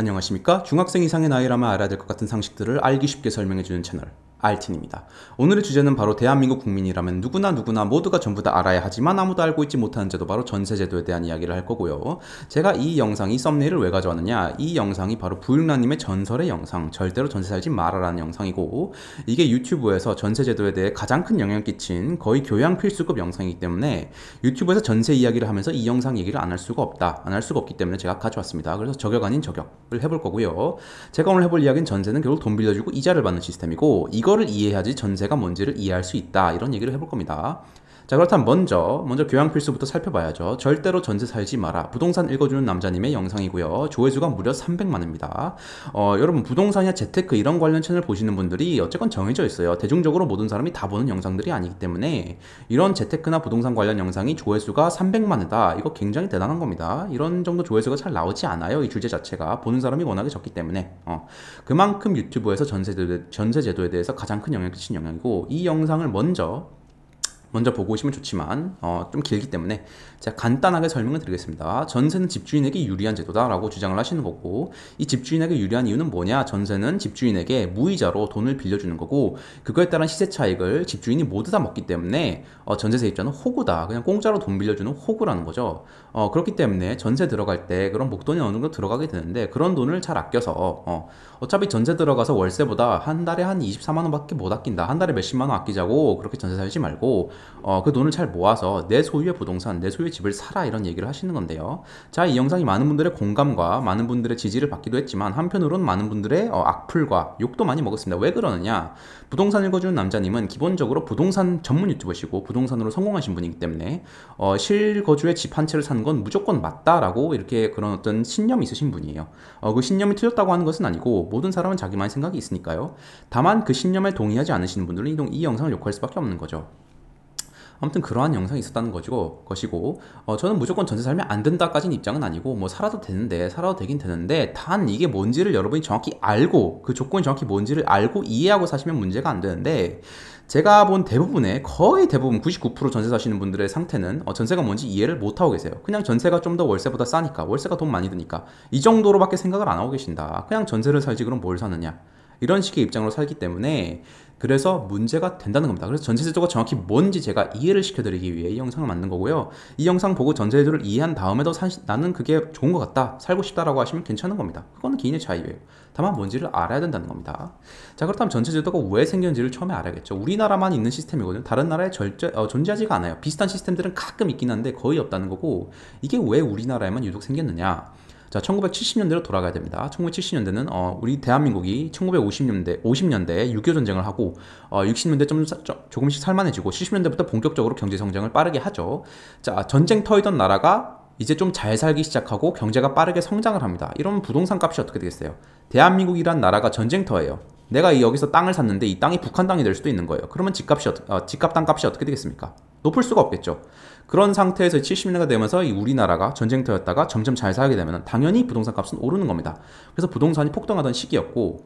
안녕하십니까? 중학생 이상의 나이라면 알아야 될 것 같은 상식들을 알기 쉽게 설명해주는 채널 알틴입니다. 오늘의 주제는 바로 대한민국 국민이라면 누구나 모두가 전부 다 알아야 하지만 아무도 알고 있지 못하는 제도, 바로 전세제도에 대한 이야기를 할 거고요. 제가 이 썸네일을 왜 가져왔느냐, 이 영상이 바로 부육라님의 전설의 영상, 절대로 전세 살지 마라라는 영상이고, 이게 유튜브에서 전세제도에 대해 가장 큰 영향을 끼친 거의 교양 필수급 영상이기 때문에 유튜브에서 전세 이야기를 하면서 이 영상 얘기를 안 할 수가 없기 때문에 제가 가져왔습니다. 그래서 저격 아닌 저격을 해볼 거고요. 제가 오늘 해볼 이야기는 전세는 결국 돈 빌려주고 이자를 받는 시스템이고, 이거를 이해해야지 전세가 뭔지를 이해할 수 있다, 이런 얘기를 해볼 겁니다. 자, 그렇다면 먼저 교양 필수부터 살펴봐야죠. 절대로 전세 살지 마라, 부동산 읽어주는 남자님의 영상이고요. 조회수가 무려 300만입니다. 여러분, 부동산이나 재테크 이런 관련 채널 보시는 분들이 어쨌건 정해져 있어요. 대중적으로 모든 사람이 다 보는 영상들이 아니기 때문에 이런 재테크나 부동산 관련 영상이 조회수가 300만이다, 이거 굉장히 대단한 겁니다. 이런 정도 조회수가 잘 나오지 않아요. 이 주제 자체가 보는 사람이 워낙에 적기 때문에 그만큼 유튜브에서 전세제도에 대해서 가장 큰 영향을 끼친 영향이고, 이 영상을 먼저 보고 오시면 좋지만 좀 길기 때문에 제가 간단하게 설명을 드리겠습니다. 전세는 집주인에게 유리한 제도다라고 주장을 하시는 거고, 이 집주인에게 유리한 이유는 뭐냐? 전세는 집주인에게 무이자로 돈을 빌려주는 거고, 그거에 따른 시세 차익을 집주인이 모두 다 먹기 때문에 전세 세입자는 호구다, 그냥 공짜로 돈 빌려주는 호구라는 거죠. 그렇기 때문에 전세 들어갈 때 그런 목돈이 어느 정도 들어가게 되는데, 그런 돈을 잘 아껴서 어차피 전세 들어가서 월세보다 한 달에 한 24만 원밖에 못 아낀다, 한 달에 몇십만 원 아끼자고 그렇게 전세 살지 말고 그 돈을 잘 모아서 내 소유의 부동산, 내 소유의 집을 사라, 이런 얘기를 하시는 건데요. 자, 이 영상이 많은 분들의 공감과 많은 분들의 지지를 받기도 했지만, 한편으로는 많은 분들의 악플과 욕도 많이 먹었습니다. 왜 그러느냐? 부동산 읽어주는 남자님은 기본적으로 부동산 전문 유튜버시고 부동산으로 성공하신 분이기 때문에 실거주의 집 한 채를 사는 건 무조건 맞다라고, 이렇게 그런 어떤 신념이 있으신 분이에요. 그 신념이 틀렸다고 하는 것은 아니고, 모든 사람은 자기만의 생각이 있으니까요. 다만 그 신념에 동의하지 않으시는 분들은 이 영상을 욕할 수밖에 없는 거죠. 아무튼 그러한 영상이 있었다는 것이고, 저는 무조건 전세 살면 안 된다까지는 입장은 아니고, 뭐 살아도 되긴 되는데, 단 이게 뭔지를 여러분이 정확히 알고, 그 조건이 정확히 뭔지를 알고 이해하고 사시면 문제가 안 되는데, 제가 본 거의 대부분 99% 전세 사시는 분들의 상태는 전세가 뭔지 이해를 못하고 계세요. 그냥 전세가 좀 더 월세보다 싸니까, 월세가 돈 많이 드니까 이 정도로밖에 생각을 안 하고 계신다. 그냥 전세를 살지 그럼 뭘 사느냐, 이런 식의 입장으로 살기 때문에 그래서 문제가 된다는 겁니다. 그래서 전세제도가 정확히 뭔지 제가 이해를 시켜드리기 위해 이 영상을 만든 거고요. 이 영상 보고 전세제도를 이해한 다음에도 나는 그게 좋은 것 같다, 살고 싶다라고 하시면 괜찮은 겁니다. 그거는 개인의 자유예요. 다만 뭔지를 알아야 된다는 겁니다. 자, 그렇다면 전세제도가 왜 생겼는지를 처음에 알아야겠죠. 우리나라만 있는 시스템이거든요. 다른 나라에 존재하지가 않아요. 비슷한 시스템들은 가끔 있긴 한데 거의 없다는 거고, 이게 왜 우리나라에만 유독 생겼느냐? 자, 1970년대로 돌아가야 됩니다. 1970년대는 우리 대한민국이 50년대에 6.25 전쟁을 하고 60년대 조금씩 살만해지고 70년대부터 본격적으로 경제 성장을 빠르게 하죠. 자, 전쟁터이던 나라가 이제 좀 잘 살기 시작하고 경제가 빠르게 성장을 합니다. 이러면 부동산 값이 어떻게 되겠어요? 대한민국이란 나라가 전쟁터예요. 내가 여기서 땅을 샀는데 이 땅이 북한 땅이 될 수도 있는 거예요. 그러면 집값 땅값이 어떻게 되겠습니까? 높을 수가 없겠죠. 그런 상태에서 70년대가 되면서 이 우리나라가 전쟁터였다가 점점 잘 살게 되면 당연히 부동산 값은 오르는 겁니다. 그래서 부동산이 폭등하던 시기였고,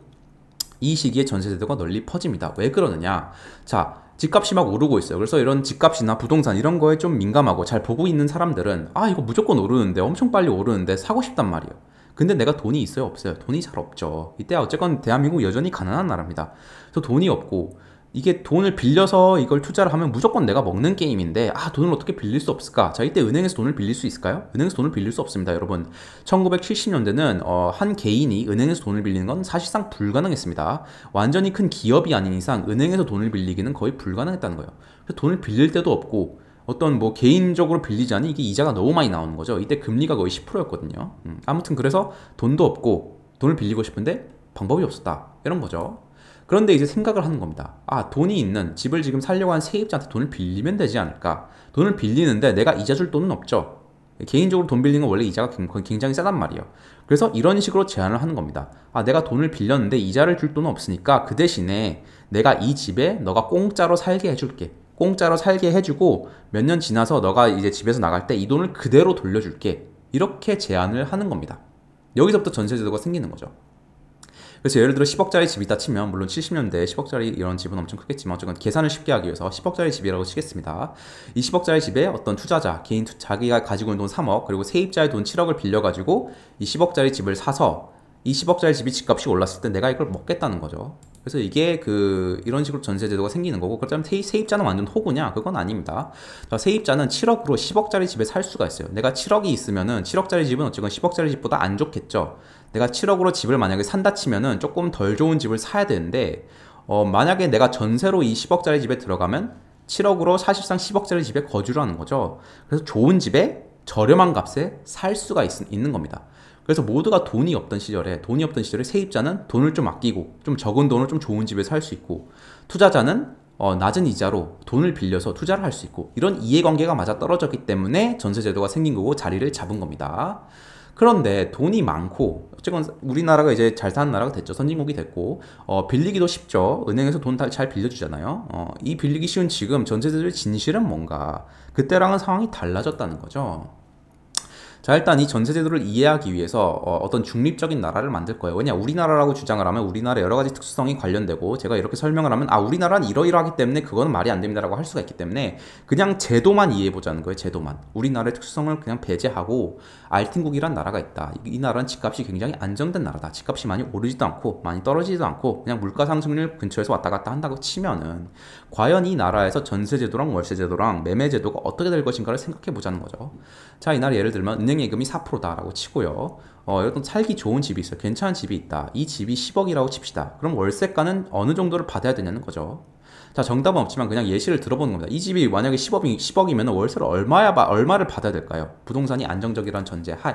이 시기에 전세제도가 널리 퍼집니다. 왜 그러느냐? 자, 집값이 막 오르고 있어요. 그래서 이런 집값이나 부동산 이런 거에 좀 민감하고 잘 보고 있는 사람들은 이거 무조건 오르는데, 엄청 빨리 오르는데 사고 싶단 말이에요. 근데 내가 돈이 있어요, 없어요? 돈이 잘 없죠. 이때 어쨌건 대한민국 여전히 가난한 나라입니다. 그래서 돈이 없고, 이게 돈을 빌려서 이걸 투자를 하면 무조건 내가 먹는 게임인데, 돈을 어떻게 빌릴 수 없을까? 자, 이때 은행에서 돈을 빌릴 수 있을까요? 은행에서 돈을 빌릴 수 없습니다, 여러분. 1970년대는 한 개인이 은행에서 돈을 빌리는 건 사실상 불가능했습니다. 완전히 큰 기업이 아닌 이상 은행에서 돈을 빌리기는 거의 불가능했다는 거예요. 그래서 돈을 빌릴 데도 없고, 어떤 개인적으로 빌리자니 이게 이자가 너무 많이 나오는 거죠. 이때 금리가 거의 10%였거든요. 아무튼 그래서 돈도 없고 돈을 빌리고 싶은데 방법이 없었다, 이런 거죠. 그런데 이제 생각을 하는 겁니다. 돈이 있는 집을 지금 살려고 한 세입자한테 돈을 빌리면 되지 않을까? 돈을 빌리는데 내가 이자 줄 돈은 없죠. 개인적으로 돈 빌리는 건 원래 이자가 굉장히 싸단 말이에요. 그래서 이런 식으로 제안을 하는 겁니다. 내가 돈을 빌렸는데 이자를 줄 돈은 없으니까 그 대신에 내가 이 집에 너가 공짜로 살게 해줄게. 공짜로 살게 해주고 몇 년 지나서 너가 이제 집에서 나갈 때 이 돈을 그대로 돌려줄게. 이렇게 제안을 하는 겁니다. 여기서부터 전세제도가 생기는 거죠. 그래서 예를 들어 10억짜리 집이 있다 치면, 물론 70년대 10억짜리 이런 집은 엄청 크겠지만 어쨌든 계산을 쉽게 하기 위해서 10억짜리 집이라고 치겠습니다. 이 10억짜리 집에 어떤 투자자, 자기가 가지고 있는 돈 3억, 그리고 세입자의 돈 7억을 빌려가지고 이 10억짜리 집을 사서 이 10억짜리 집이 집값이 올랐을 때 내가 이걸 먹겠다는 거죠. 그래서 이게 이런 식으로 전세제도가 생기는 거고, 그렇다면 세입자는 완전 호구냐? 그건 아닙니다. 자, 세입자는 7억으로 10억짜리 집에 살 수가 있어요. 내가 7억이 있으면은 7억짜리 집은 어쨌건 10억짜리 집보다 안 좋겠죠. 내가 7억으로 집을 만약에 산다 치면은 조금 덜 좋은 집을 사야 되는데, 만약에 내가 전세로 이 10억짜리 집에 들어가면 7억으로 사실상 10억짜리 집에 거주를 하는 거죠. 그래서 좋은 집에 저렴한 값에 살 수가 있는 겁니다. 그래서 모두가 돈이 없던 시절에 세입자는 돈을 좀 아끼고 좀 적은 돈을 좀 좋은 집에 살 수 있고, 투자자는 낮은 이자로 돈을 빌려서 투자를 할 수 있고, 이런 이해관계가 맞아 떨어졌기 때문에 전세제도가 생긴 거고 자리를 잡은 겁니다. 그런데 돈이 많고, 어쨌건 우리나라가 이제 잘 사는 나라가 됐죠. 선진국이 됐고, 빌리기도 쉽죠. 은행에서 돈 잘 빌려주잖아요. 이 빌리기 쉬운 지금 전세제도의 진실은 뭔가, 그때랑은 상황이 달라졌다는 거죠. 자, 일단 이 전세제도를 이해하기 위해서 어떤 중립적인 나라를 만들 거예요. 왜냐, 우리나라라고 주장을 하면 우리나라 여러 가지 특수성이 관련되고, 제가 이렇게 설명을 하면 우리나라는 이러이러하기 때문에 그거는 말이 안 됩니다라고 할 수가 있기 때문에 그냥 제도만 이해해보자는 거예요. 제도만. 우리나라의 특수성을 그냥 배제하고, 알팀국이란 나라가 있다. 이 나라는 집값이 굉장히 안정된 나라다. 집값이 많이 오르지도 않고 많이 떨어지지도 않고 그냥 물가 상승률 근처에서 왔다 갔다 한다고 치면은, 과연 이 나라에서 전세제도랑 월세제도랑 매매제도가 어떻게 될 것인가를 생각해보자는 거죠. 자, 이 나라 예를 들면 은행 예금이 4%다라고 치고요. 어떤 살기 좋은 집이 있어요. 괜찮은 집이 있다. 이 집이 10억이라고 칩시다. 그럼 월세가는 어느 정도를 받아야 되냐는 거죠. 자, 정답은 없지만 그냥 예시를 들어보는 겁니다. 이 집이 만약에 10억이면 월세를 얼마를 받아야 될까요? 부동산이 안정적이라는 전제 하에.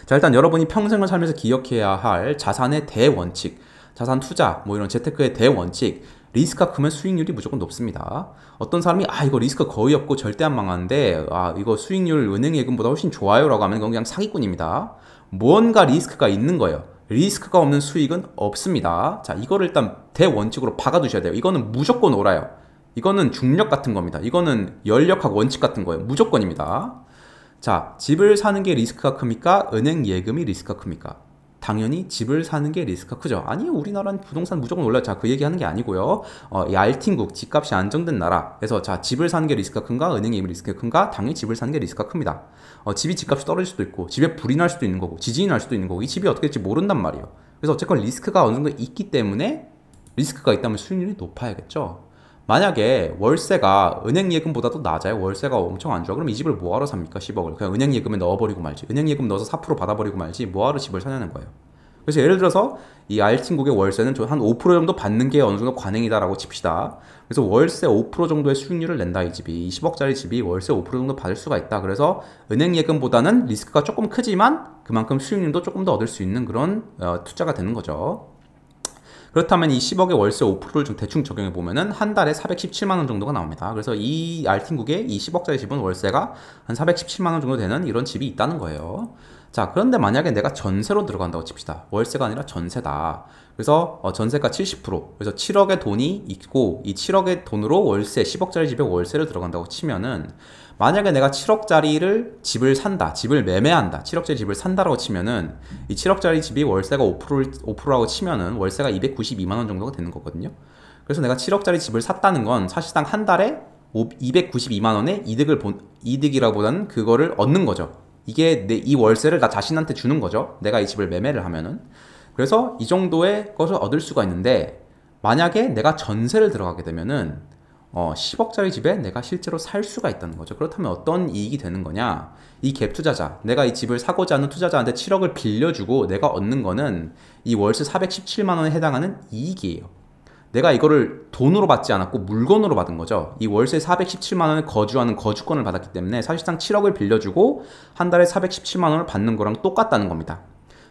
자, 일단 여러분이 평생을 살면서 기억해야 할 자산의 대원칙, 자산 투자, 뭐 이런 재테크의 대원칙, 리스크가 크면 수익률이 무조건 높습니다. 어떤 사람이 이거 리스크 거의 없고 절대 안 망하는데 이거 수익률 은행 예금보다 훨씬 좋아요 라고 하면 그건 그냥 사기꾼입니다. 뭔가 리스크가 있는 거예요. 리스크가 없는 수익은 없습니다. 자, 이거를 일단 대원칙으로 박아두셔야 돼요. 이거는 무조건 옳아요. 이거는 중력 같은 겁니다. 이거는 연력학 원칙 같은 거예요. 무조건입니다. 자, 집을 사는 게 리스크가 큽니까? 은행 예금이 리스크가 큽니까? 당연히 집을 사는 게 리스크가 크죠. 아니요, 우리나라는 부동산 무조건 올라요. 자, 그 얘기하는 게 아니고요. 이 알팀국, 집값이 안정된 나라에서 자, 집을 사는 게 리스크가 큰가? 은행 예금이 리스크가 큰가? 당연히 집을 사는 게 리스크가 큽니다. 집이 집값이 떨어질 수도 있고, 집에 불이 날 수도 있는 거고, 지진이 날 수도 있는 거고, 이 집이 어떻게 될지 모른단 말이에요. 그래서 어쨌건 리스크가 어느 정도 있기 때문에, 리스크가 있다면 수익률이 높아야겠죠. 만약에 월세가 은행 예금보다도 낮아요. 월세가 엄청 안 좋아. 그럼 이 집을 뭐하러 삽니까? 10억을. 그냥 은행 예금에 넣어버리고 말지. 은행 예금 넣어서 4% 받아버리고 말지. 뭐하러 집을 사냐는 거예요. 그래서 예를 들어서 이 알팀국의 월세는 한 5% 정도 받는 게 어느 정도 관행이다라고 칩시다. 그래서 월세 5% 정도의 수익률을 낸다. 이 집이. 10억짜리 집이 월세 5% 정도 받을 수가 있다. 그래서 은행 예금보다는 리스크가 조금 크지만 그만큼 수익률도 조금 더 얻을 수 있는 그런 투자가 되는 거죠. 그렇다면 이 10억의 월세 5%를 좀 대충 적용해 보면은 한 달에 417만 원 정도가 나옵니다. 그래서 이 알팀국의 이 10억짜리 집은 월세가 한 417만 원 정도 되는 이런 집이 있다는 거예요. 자, 그런데 만약에 내가 전세로 들어간다고 칩시다. 월세가 아니라 전세다. 그래서 전세가 70%, 그래서 7억의 돈이 있고 이 7억의 돈으로 월세, 10억짜리 집에 월세를 들어간다고 치면은, 만약에 내가 7억짜리를 집을 산다, 집을 매매한다, 7억짜리 집을 산다라고 치면은 이 7억짜리 집이 월세가 5%라고 치면은 월세가 292만 원 정도가 되는 거거든요. 그래서 내가 7억짜리 집을 샀다는 건 사실상 한 달에 292만 원의 이득이라보다는 그거를 얻는 거죠. 이게 이 월세를 나 자신한테 주는 거죠. 내가 이 집을 매매를 하면은. 그래서 이 정도의 것을 얻을 수가 있는데, 만약에 내가 전세를 들어가게 되면은 10억짜리 집에 내가 실제로 살 수가 있다는 거죠. 그렇다면 어떤 이익이 되는 거냐? 이 갭 투자자, 내가 이 집을 사고자 하는 투자자한테 7억을 빌려주고 내가 얻는 거는 이 월세 417만 원에 해당하는 이익이에요. 내가 이거를 돈으로 받지 않았고 물건으로 받은 거죠. 이 월세 417만 원에 거주하는 거주권을 받았기 때문에 사실상 7억을 빌려주고 한 달에 417만 원을 받는 거랑 똑같다는 겁니다.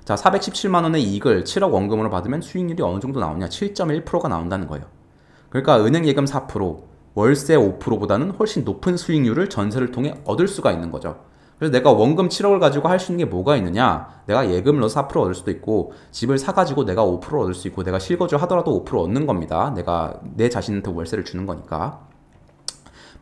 자, 417만 원의 이익을 7억 원금으로 받으면 수익률이 어느 정도 나오냐? 7.1%가 나온다는 거예요. 그러니까 은행 예금 4%, 월세 5%보다는 훨씬 높은 수익률을 전세를 통해 얻을 수가 있는 거죠. 그래서 내가 원금 7억을 가지고 할 수 있는 게 뭐가 있느냐? 내가 예금을 넣어서 4% 얻을 수도 있고, 집을 사가지고 내가 5% 얻을 수 있고, 내가 실거주 하더라도 5% 얻는 겁니다. 내가 내 자신한테 월세를 주는 거니까.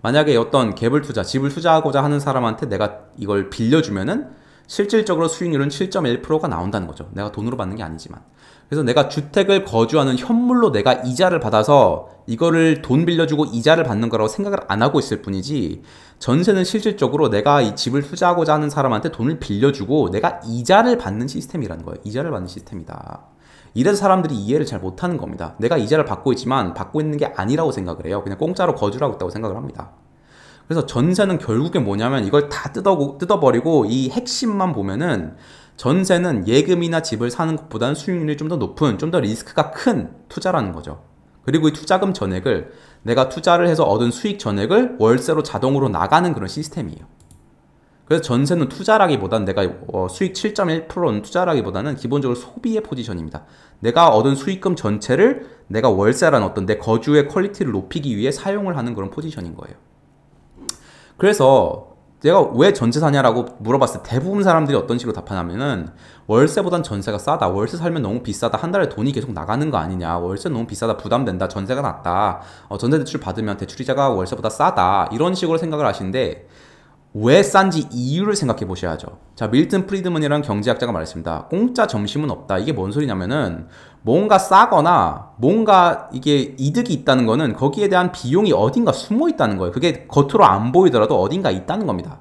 만약에 어떤 갭을 투자, 집을 투자하고자 하는 사람한테 내가 이걸 빌려주면은 실질적으로 수익률은 7.1%가 나온다는 거죠. 내가 돈으로 받는 게 아니지만. 그래서 내가 주택을 거주하는 현물로 내가 이자를 받아서 이거를 돈 빌려주고 이자를 받는 거라고 생각을 안 하고 있을 뿐이지, 전세는 실질적으로 내가 이 집을 투자하고자 하는 사람한테 돈을 빌려주고 내가 이자를 받는 시스템이라는 거예요. 이자를 받는 시스템이다. 이래서 사람들이 이해를 잘 못하는 겁니다. 내가 이자를 받고 있지만 받고 있는 게 아니라고 생각을 해요. 그냥 공짜로 거주하고 있다고 생각을 합니다. 그래서 전세는 결국에 뭐냐면 이걸 다 뜯어버리고 이 핵심만 보면은, 전세는 예금이나 집을 사는 것보다는 수익률이 좀 더 높은, 좀 더 리스크가 큰 투자라는 거죠. 그리고 이 투자금 전액을, 내가 투자를 해서 얻은 수익 전액을 월세로 자동으로 나가는 그런 시스템이에요. 그래서 전세는 투자라기보다는, 내가 수익 7.1%는 투자라기보다는 기본적으로 소비의 포지션입니다. 내가 얻은 수익금 전체를 내가 월세라는 어떤 내 거주의 퀄리티를 높이기 위해 사용을 하는 그런 포지션인 거예요. 그래서 내가 왜 전세 사냐라고 물어봤을 때 대부분 사람들이 어떤 식으로 답하냐면은, 월세보단 전세가 싸다, 월세 살면 너무 비싸다, 한 달에 돈이 계속 나가는 거 아니냐, 월세 너무 비싸다, 부담된다, 전세가 낫다, 전세 대출 받으면 대출이자가 월세보다 싸다, 이런 식으로 생각을 하시는데, 왜 싼지 이유를 생각해 보셔야죠. 자, 밀튼 프리드먼이라는 경제학자가 말했습니다. 공짜 점심은 없다. 이게 뭔 소리냐면은, 뭔가 싸거나 뭔가 이게 이득이 있다는 거는 거기에 대한 비용이 어딘가 숨어 있다는 거예요. 그게 겉으로 안 보이더라도 어딘가 있다는 겁니다.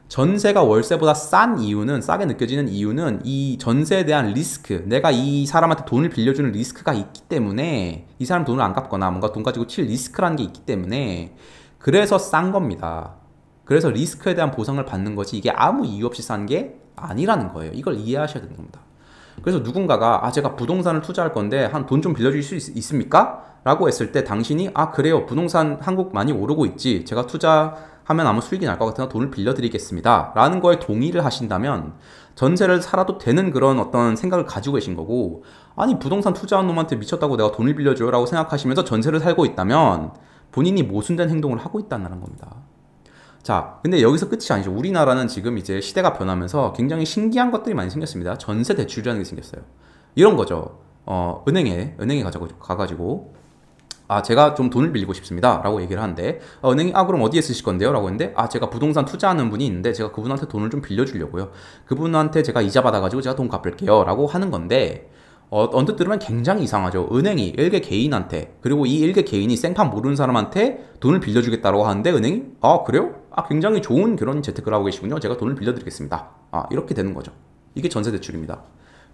전세가 월세보다 싼 이유는, 싸게 느껴지는 이유는 이 전세에 대한 리스크, 내가 이 사람한테 돈을 빌려주는 리스크가 있기 때문에, 이 사람 돈을 안 갚거나 뭔가 돈 가지고 칠 리스크라는 게 있기 때문에, 그래서 싼 겁니다. 그래서 리스크에 대한 보상을 받는 거지, 이게 아무 이유 없이 싼 게 아니라는 거예요. 이걸 이해하셔야 되는 겁니다. 그래서 누군가가 제가 부동산을 투자할 건데 한 돈 좀 빌려줄 수 있습니까? 라고 했을 때 당신이 그래요, 부동산 한국 많이 오르고 있지, 제가 투자하면 아무 수익이 날 것 같아서 돈을 빌려드리겠습니다 라는 거에 동의를 하신다면, 전세를 살아도 되는 그런 어떤 생각을 가지고 계신 거고, 아니 부동산 투자한 놈한테 미쳤다고 내가 돈을 빌려줘요 라고 생각하시면서 전세를 살고 있다면 본인이 모순된 행동을 하고 있다는 겁니다. 자, 근데 여기서 끝이 아니죠. 우리나라는 지금 이제 시대가 변하면서 굉장히 신기한 것들이 많이 생겼습니다. 전세 대출이라는 게 생겼어요. 이런 거죠. 은행에 가가지고 제가 좀 돈을 빌리고 싶습니다 라고 얘기를 하는데, 은행이 그럼 어디에 쓰실 건데요? 라고 했는데, 제가 부동산 투자하는 분이 있는데 제가 그분한테 돈을 좀 빌려주려고요. 그분한테 제가 이자 받아가지고 제가 돈 갚을게요 라고 하는 건데, 언뜻 들으면 굉장히 이상하죠. 은행이 일개 개인한테, 그리고 이 일개 개인이 생판 모르는 사람한테 돈을 빌려주겠다고 하는데, 은행이 그래요? 굉장히 좋은 그런 재테크를 하고 계시군요. 제가 돈을 빌려드리겠습니다. 이렇게 되는 거죠. 이게 전세대출입니다.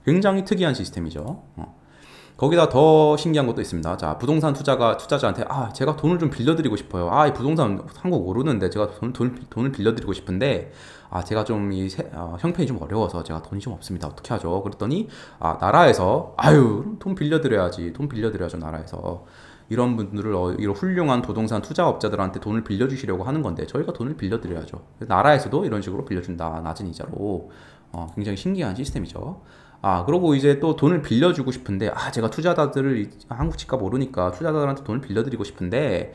굉장히 특이한 시스템이죠. 거기다 더 신기한 것도 있습니다. 자, 부동산 투자자한테 제가 돈을 좀 빌려드리고 싶어요. 이 부동산 한국 오르는데 제가 돈을 빌려드리고 싶은데, 제가 좀 형편이 좀 어려워서 제가 돈이 좀 없습니다. 어떻게 하죠? 그랬더니 나라에서 돈 빌려드려야지. 돈 빌려드려야죠, 나라에서. 이런 분들을 이런 훌륭한 부동산 투자업자들한테 돈을 빌려주시려고 하는 건데 저희가 돈을 빌려드려야죠. 나라에서도 이런 식으로 빌려준다, 낮은 이자로. 굉장히 신기한 시스템이죠. 그러고 이제 또 돈을 빌려주고 싶은데, 제가 투자자들을, 한국 집값 오르니까 투자자들한테 돈을 빌려드리고 싶은데,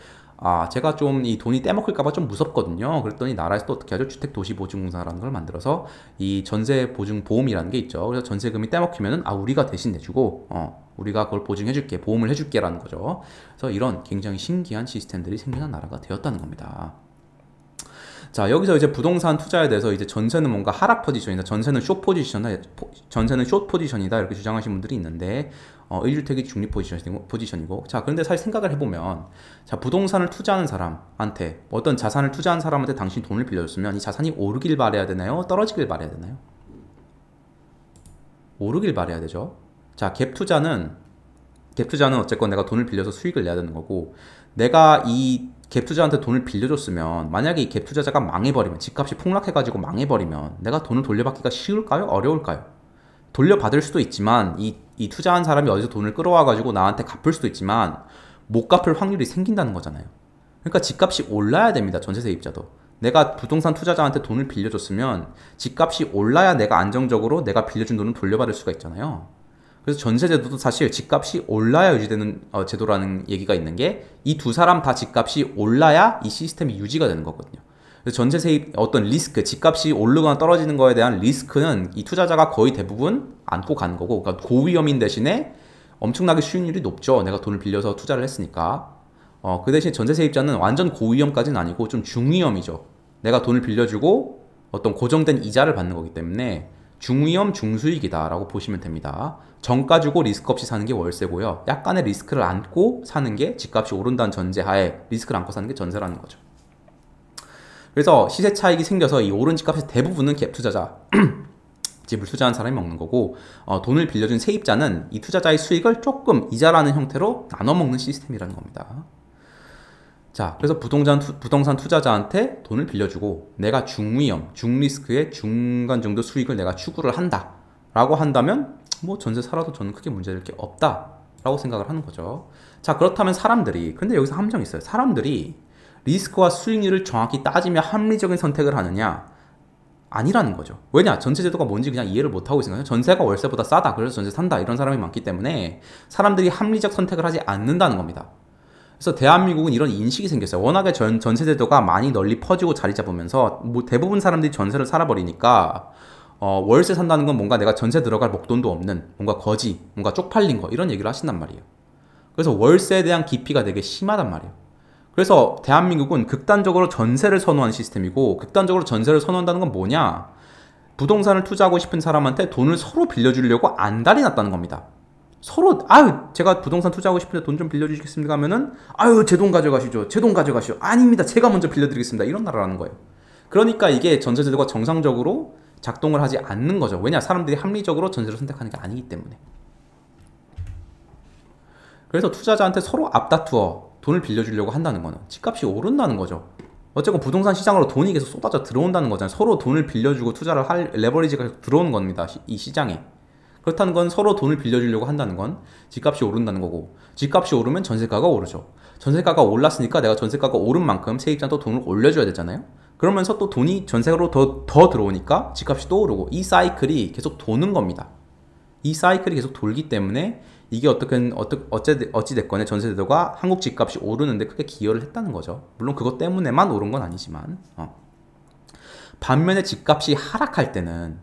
제가 좀 이 돈이 떼먹을까봐 좀 무섭거든요. 그랬더니 나라에서 또 어떻게 하죠? 주택도시보증공사라는 걸 만들어서 이 전세보증보험이라는 게 있죠. 그래서 전세금이 떼먹히면은 우리가 대신 내주고, 우리가 그걸 보증해줄게, 보험을 해줄게라는 거죠. 그래서 이런 굉장히 신기한 시스템들이 생겨난 나라가 되었다는 겁니다. 자, 여기서 이제 부동산 투자에 대해서 이제 전세는 뭔가 하락 포지션이다, 전세는 숏 포지션이다 이렇게 주장하시는 분들이 있는데, 1주택이 중립 포지션이고, 자, 그런데 사실 생각을 해보면, 자, 부동산을 투자하는 사람한테, 어떤 자산을 투자한 사람한테 당신이 돈을 빌려줬으면 이 자산이 오르길 바라야 되나요? 떨어지길 바라야 되나요? 오르길 바라야 되죠. 자, 갭 투자는 어쨌건 내가 돈을 빌려서 수익을 내야 되는 거고, 내가 이 갭 투자한테 돈을 빌려줬으면, 만약에 이 갭 투자자가 망해버리면, 집값이 폭락해가지고 망해버리면 내가 돈을 돌려받기가 쉬울까요? 어려울까요? 돌려받을 수도 있지만, 이 투자한 사람이 어디서 돈을 끌어와가지고 나한테 갚을 수도 있지만 못 갚을 확률이 생긴다는 거잖아요. 그러니까 집값이 올라야 됩니다. 전세세입자도. 내가 부동산 투자자한테 돈을 빌려줬으면 집값이 올라야 내가 안정적으로 내가 빌려준 돈을 돌려받을 수가 있잖아요. 그래서 전세제도도 사실 집값이 올라야 유지되는 제도라는 얘기가 있는 게, 이 두 사람 다 집값이 올라야 이 시스템이 유지가 되는 거거든요. 그래서 전세세입 어떤 리스크, 집값이 오르거나 떨어지는 거에 대한 리스크는 이 투자자가 거의 대부분 안고 가는 거고, 그러니까 고위험인 대신에 엄청나게 수익률이 높죠. 내가 돈을 빌려서 투자를 했으니까. 그 대신 전세세입자는 완전 고위험까지는 아니고 좀 중위험이죠. 내가 돈을 빌려주고 어떤 고정된 이자를 받는 거기 때문에 중위험 중수익이다 라고 보시면 됩니다. 정가 주고 리스크 없이 사는 게 월세고요. 약간의 리스크를 안고 사는 게 집값이 오른다는 전제하에 리스크를 안고 사는 게 전세라는 거죠. 그래서 시세 차익이 생겨서 이 오른 집값의 대부분은 갭 투자자 집을 투자한 사람이 먹는 거고, 돈을 빌려준 세입자는 이 투자자의 수익을 조금 이자라는 형태로 나눠 먹는 시스템이라는 겁니다. 자, 그래서 부동산 투자자한테 돈을 빌려주고 내가 중위험, 중리스크의 중간 정도 수익을 내가 추구를 한다 라고 한다면 뭐 전세 살아도 저는 크게 문제될 게 없다 라고 생각을 하는 거죠. 자, 그렇다면 사람들이, 근데 여기서 함정이 있어요. 사람들이 리스크와 수익률을 정확히 따지며 합리적인 선택을 하느냐? 아니라는 거죠. 왜냐? 전세제도가 뭔지 그냥 이해를 못하고 있으니까 전세가 월세보다 싸다, 그래서 전세 산다, 이런 사람이 많기 때문에 사람들이 합리적 선택을 하지 않는다는 겁니다. 그래서 대한민국은 이런 인식이 생겼어요. 워낙에 전세제도가 많이 널리 퍼지고 자리 잡으면서 뭐 대부분 사람들이 전세를 살아버리니까 월세 산다는 건 뭔가 내가 전세 들어갈 목돈도 없는 뭔가 거지, 뭔가 쪽팔린 거, 이런 얘기를 하신단 말이에요. 그래서 월세에 대한 기피가 되게 심하단 말이에요. 그래서 대한민국은 극단적으로 전세를 선호하는 시스템이고, 극단적으로 전세를 선호한다는 건 뭐냐? 부동산을 투자하고 싶은 사람한테 돈을 서로 빌려주려고 안달이 났다는 겁니다. 서로 제가 부동산 투자하고 싶은데 돈 좀 빌려주시겠습니까 하면은 제 돈 가져가시죠, 제 돈 가져가시죠, 아닙니다, 제가 먼저 빌려드리겠습니다, 이런 나라라는 거예요. 그러니까 이게 전세제도가 정상적으로 작동을 하지 않는 거죠. 왜냐? 사람들이 합리적으로 전세를 선택하는 게 아니기 때문에. 그래서 투자자한테 서로 앞다투어 돈을 빌려주려고 한다는 거는 집값이 오른다는 거죠. 어쨌건 부동산 시장으로 돈이 계속 쏟아져 들어온다는 거잖아요. 서로 돈을 빌려주고 투자를 할 레버리지가 계속 들어오는 겁니다, 이 시장에. 그렇다는 건 서로 돈을 빌려주려고 한다는 건 집값이 오른다는 거고, 집값이 오르면 전세가가 오르죠. 전세가가 올랐으니까 내가 전세가가 오른 만큼 세입자도 돈을 올려줘야 되잖아요. 그러면서 또 돈이 전세로 더 들어오니까 집값이 또 오르고, 이 사이클이 계속 도는 겁니다. 이 사이클이 계속 돌기 때문에 이게 어찌됐건 전세제도가 한국 집값이 오르는데 크게 기여를 했다는 거죠. 물론 그것 때문에만 오른 건 아니지만. 반면에 집값이 하락할 때는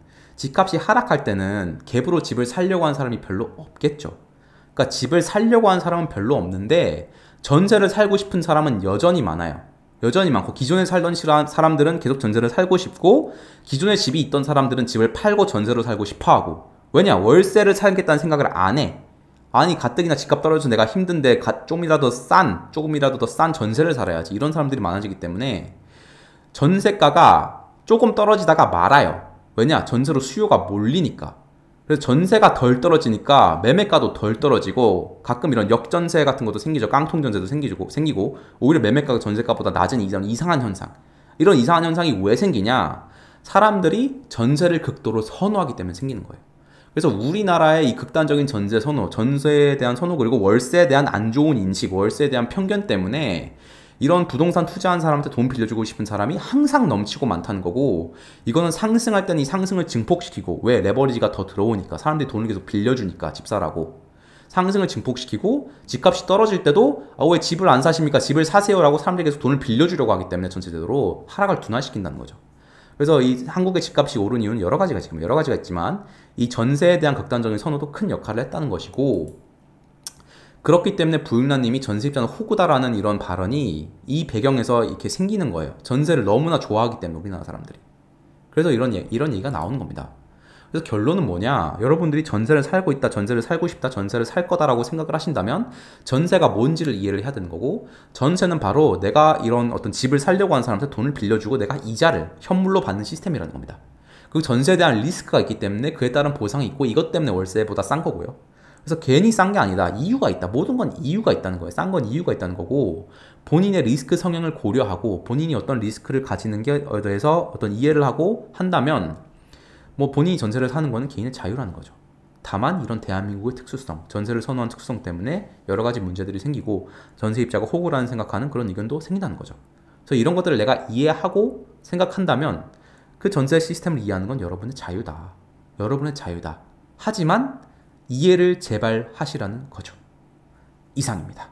갭으로 집을 살려고 하는 사람이 별로 없겠죠. 그러니까 집을 살려고 하는 사람은 별로 없는데 전세를 살고 싶은 사람은 여전히 많아요. 여전히 많고, 기존에 살던 사람들은 계속 전세를 살고 싶고, 기존에 집이 있던 사람들은 집을 팔고 전세로 살고 싶어 하고. 왜냐? 월세를 살겠다는 생각을 안 해. 아니, 가뜩이나 집값 떨어져서 내가 힘든데 조금이라도 더 싼 전세를 살아야지, 이런 사람들이 많아지기 때문에 전세가가 조금 떨어지다가 말아요. 왜냐? 전세로 수요가 몰리니까. 그래서 전세가 덜 떨어지니까 매매가도 덜 떨어지고, 가끔 이런 역전세 같은 것도 생기죠. 깡통전세도 생기고 오히려 매매가가 전세가보다 낮은 이상한 현상. 이런 이상한 현상이 왜 생기냐? 사람들이 전세를 극도로 선호하기 때문에 생기는 거예요. 그래서 우리나라의 이 극단적인 전세에 대한 선호, 그리고 월세에 대한 안 좋은 인식, 월세에 대한 편견 때문에 이런 부동산 투자한 사람한테 돈 빌려주고 싶은 사람이 항상 넘치고 많다는 거고, 이거는 상승할 때는 이 상승을 증폭시키고, 왜? 레버리지가 더 들어오니까, 사람들이 돈을 계속 빌려주니까, 집 사라고. 상승을 증폭시키고, 집값이 떨어질 때도 왜 집을 안 사십니까? 집을 사세요라고 사람들이 계속 돈을 빌려주려고 하기 때문에 전체적으로 하락을 둔화시킨다는 거죠. 그래서 이 한국의 집값이 오른 이유는 여러 가지가 있지만, 이 전세에 대한 극단적인 선호도 큰 역할을 했다는 것이고, 그렇기 때문에 부육나님이 전세입자는 호구다라는 이런 발언이 이 배경에서 이렇게 생기는 거예요. 전세를 너무나 좋아하기 때문에, 우리나라 사람들이. 그래서 이런 얘기가 나오는 겁니다. 그래서 결론은 뭐냐? 여러분들이 전세를 살고 있다, 전세를 살고 싶다, 전세를 살 거다라고 생각을 하신다면 전세가 뭔지를 이해를 해야 되는 거고, 전세는 바로 내가 이런 어떤 집을 살려고 하는 사람한테 돈을 빌려주고 내가 이자를 현물로 받는 시스템이라는 겁니다. 그 전세에 대한 리스크가 있기 때문에 그에 따른 보상이 있고, 이것 때문에 월세보다 싼 거고요. 그래서 괜히 싼 게 아니다. 이유가 있다. 모든 건 이유가 있다는 거예요. 싼 건 이유가 있다는 거고, 본인의 리스크 성향을 고려하고 본인이 어떤 리스크를 가지는 게 대해서 어떤 이해를 하고 한다면 뭐 본인이 전세를 사는 거는 개인의 자유라는 거죠. 다만 이런 대한민국의 특수성, 전세를 선호한 특수성 때문에 여러 가지 문제들이 생기고, 전세입자가 호구라는 생각하는 그런 의견도 생긴다는 거죠. 그래서 이런 것들을 내가 이해하고 생각한다면 그 전세 시스템을 이해하는 건 여러분의 자유다. 여러분의 자유다. 하지만 이해를 제발 하시라는 거죠. 이상입니다.